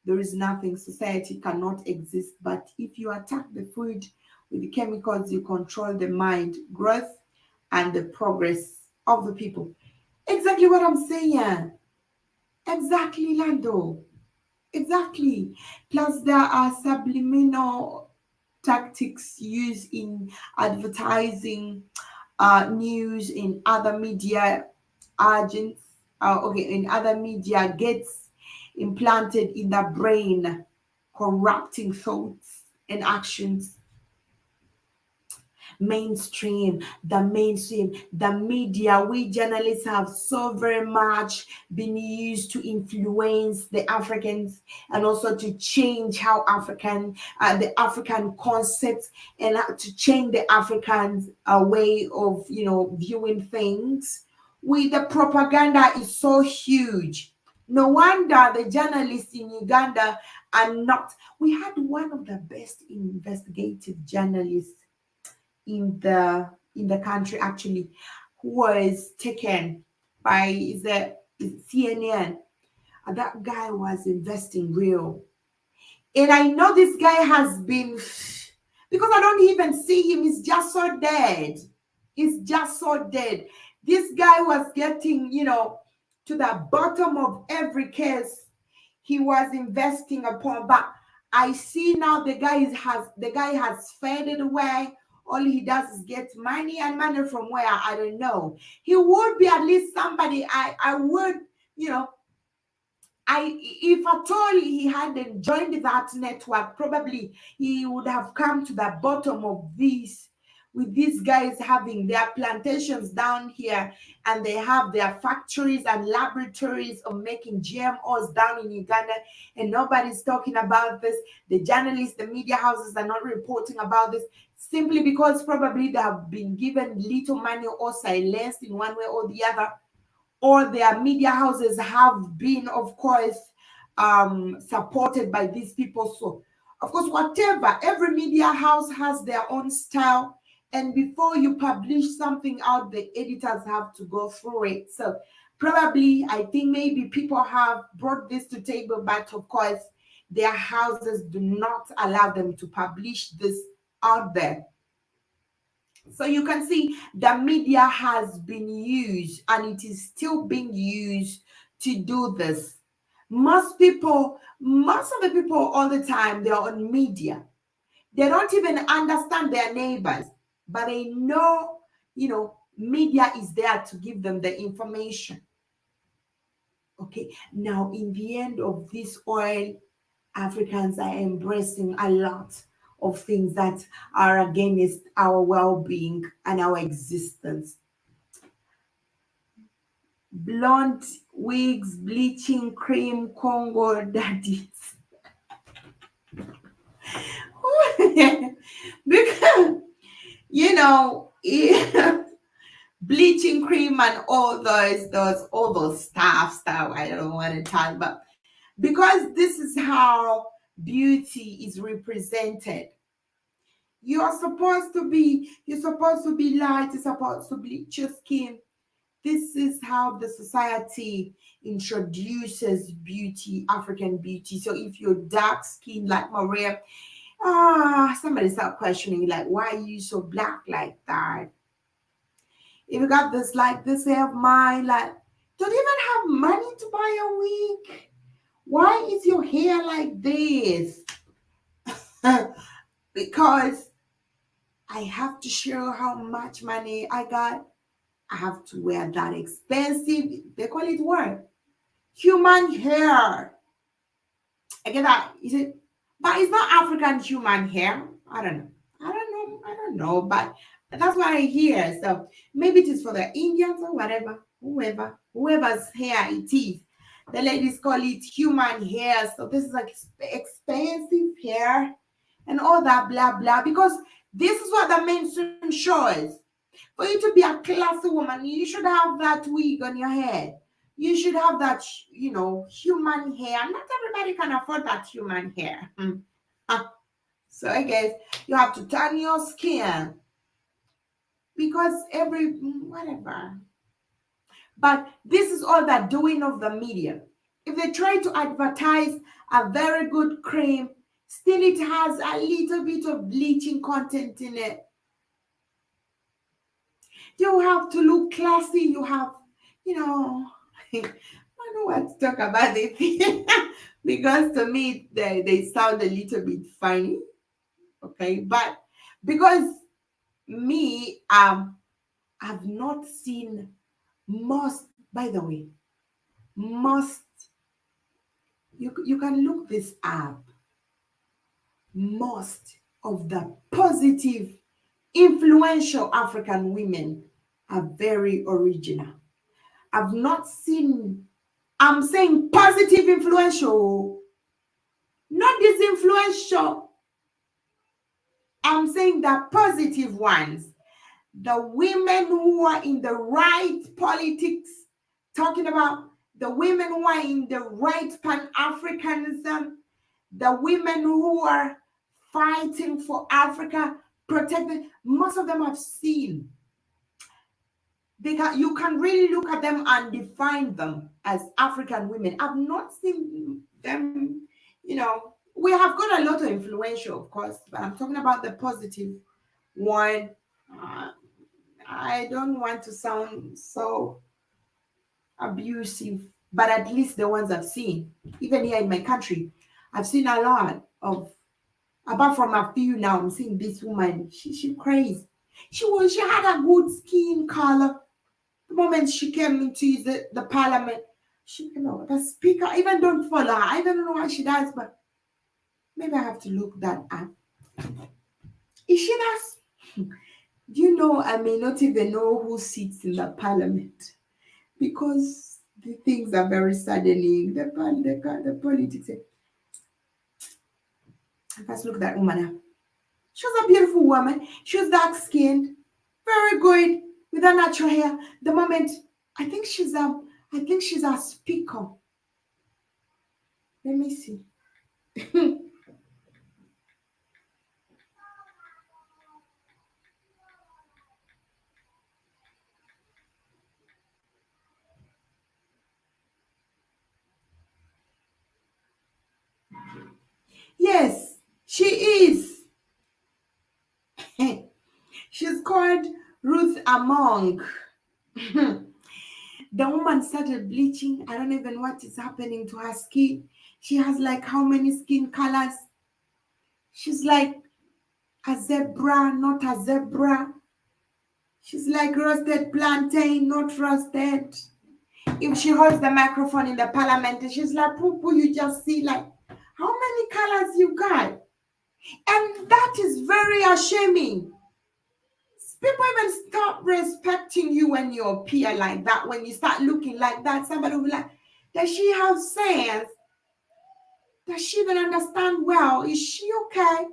there is nothing. Society cannot exist. But if you attack the food with the chemicals, you control the mind, growth, and the progress of the people. Exactly what I'm saying. Exactly, Lando. Exactly. Plus, there are subliminal tactics used in advertising, news, in other media agents. In other media gets implanted in the brain, corrupting thoughts and actions. The media, we journalists have so very much been used to influence the Africans and also to change how the African concepts, and to change the Africans way of viewing things. The propaganda is so huge. No wonder the journalists in Uganda are not. We had one of the best investigative journalists in the country, actually, who was taken by CNN. And that guy was investing real. And I know this guy has been, because I don't even see him, he's just so dead. He's just so dead. This guy was getting, to the bottom of every case he was investing upon. But I see now the guy has faded away. All he does is get money, and money from where I don't know. He would be at least somebody I would, if at all he hadn't joined that network, probably he would have come to the bottom of this. With these guys having their plantations down here, and they have their factories and laboratories of making GMOs down in Uganda, and nobody's talking about this. The journalists, the media houses are not reporting about this, simply because probably they have been given little money or silenced in one way or the other, or their media houses have been, of course, supported by these people. So, of course, whatever, every media house has their own style. And before you publish something out, the editors have to go through it. So, probably, I think maybe people have brought this to table, but of course, their houses do not allow them to publish this out there. So you can see the media has been used, and it is still being used to do this. Most of the people all the time, they're on media. They don't even understand their neighbors, but they know, media is there to give them the information. Okay, now in the end of this oil, Africans are embracing a lot of things that are against our well-being and our existence. Blonde wigs, bleaching cream, Congo daddies. Because, bleaching cream and all those stuff, I don't want to talk about, because this is how beauty is represented. You're supposed to be light, you're supposed to bleach your skin. This is how the society introduces beauty, African beauty. So if you're dark skinned like Maria, somebody start questioning, like, why are you so black like that? If you got this like this hair of mine, like, don't even have money to buy a wig. Why is your hair like this? Because I have to show how much money I got. I have to wear that expensive, they call it what? Human hair. I get that. Is it? But it's not African human hair. I don't know. I don't know. But that's what I hear. So maybe it is for the Indians or whatever, whoever's hair it is. The ladies call it human hair. So this is like expensive hair and all that blah blah. Because this is what the mainstream shows. For you to be a classy woman, you should have that wig on your head. You should have that, human hair. Not everybody can afford that human hair. Ah, so I guess you have to tan your skin because whatever. But this is all that doing of the media. If they try to advertise a very good cream, still it has a little bit of bleaching content in it. You have to look classy. You have, I don't want to talk about it because to me they sound a little bit funny. Okay, but because me, I've not seen most. By the way, most you can look this up. Most of the positive, influential African women are very original. I've not seen, I'm saying positive influential, not disinfluential. I'm saying the positive ones, the women who are in the right politics, talking about the women who are in the right Pan-Africanism, the women who are fighting for Africa, protecting, most of them I've seen. Because you can really look at them and define them as African women. I've not seen them, we have got a lot of influential, of course, but I'm talking about the positive one. Uh, I don't want to sound so abusive, but at least the ones I've seen, even here in my country, I've seen a lot of, apart from a few now, I'm seeing this woman, she crazy. She had a good skin color. The moment she came into the parliament, the speaker even don't follow her. I don't know why she does, but maybe I have to look that up. Is she that? Do you know, I may not even know who sits in the parliament because the things are very saddening. The politics. Let's look at that woman up. She was a beautiful woman. She was dark skinned, very good with her natural hair. The moment I think she's a speaker. Let me see. Yes, she is. She's called Ruth Among. The woman started bleaching. I don't even know what is happening to her skin. She has like how many skin colors? She's like a zebra, not a zebra. She's like roasted plantain, not roasted. If she holds the microphone in the parliament, she's like, poo poo, you just see like how many colors you got. And that is very ashaming. People even stop respecting you when you appear like that, when you start looking like that. Somebody will be like, does she have sense? Does she even understand well? Is she okay?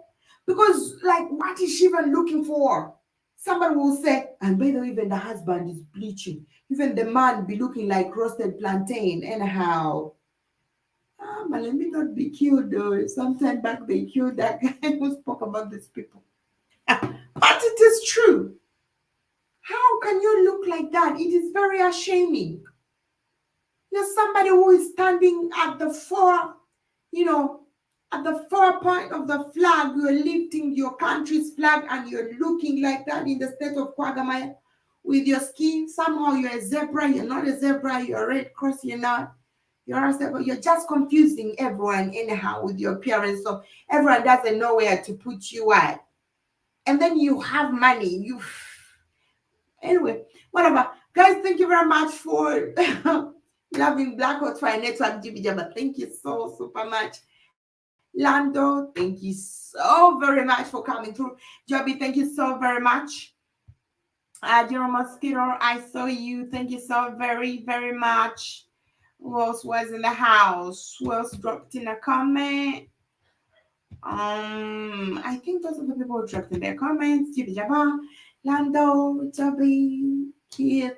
Because, like, what is she even looking for? Somebody will say, and by the way, even the husband is bleaching. Even the man be looking like roasted plantain. Anyhow, but let me not be killed though. Sometime back they killed that guy who spoke about these people. But it is true. How can you look like that? It is very ashaming. You're somebody who is standing at the fore, at the fore point of the flag. You're lifting your country's flag and you're looking like that in the state of Kwagamaya with your skin. Somehow you're a zebra, you're not a zebra, you're a red cross, you're not. You're a zebra. You're just confusing everyone anyhow with your appearance. So everyone doesn't know where to put you at. and then you have money. Anyway, whatever. Guys, thank you very much for loving Black Hotfire Network GBJ. Thank you so super much. Lando, thank you so very much for coming through. Joby, thank you so very much. General Mosquito, I saw you. Thank you so very, very much. Who else was in the house? Who else dropped in a comment? I think those are the people who dropped in their comments. Jibi Jaba, Lando, Joby, Keith.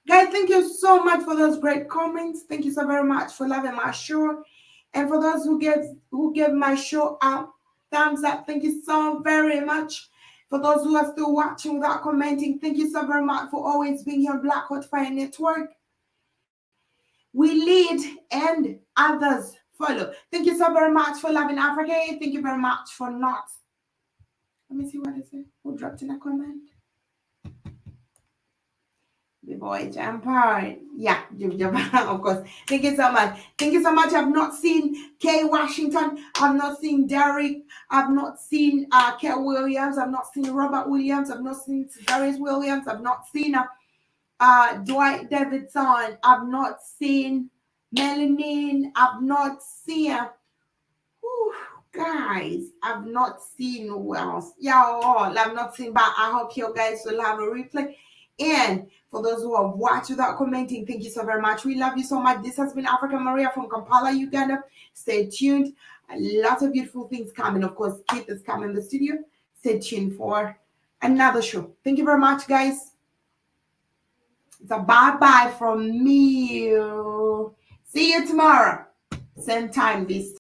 Guys, thank you so much for those great comments. Thank you so very much for loving my show. And for those who give my show a thumbs up, thank you so very much. For those who are still watching without commenting, thank you so very much for always being here on Black Hotfire Network. We lead and others follow. Thank you so very much for loving Africa. Thank you very much for not. Let me see what is it. Who dropped in a comment? The boy Empire. Yeah, of course. Thank you so much. Thank you so much. I've not seen Kay Washington. I've not seen Derek. I've not seen Kay Williams. I've not seen Robert Williams. I've not seen Darius Williams. I've not seen Dwight Davidson. I've not seen Melanin. I've not seen guys. I've not seen who else. I've not seen, but I hope you guys will have a replay. And for those who have watched without commenting, thank you so very much. We love you so much. This has been Africa Maria from Kampala, Uganda. Stay tuned. Lots of beautiful things coming. Of course, Keith is coming in the studio. Stay tuned for another show. Thank you very much, guys. It's a bye-bye from me. See you tomorrow. Same time this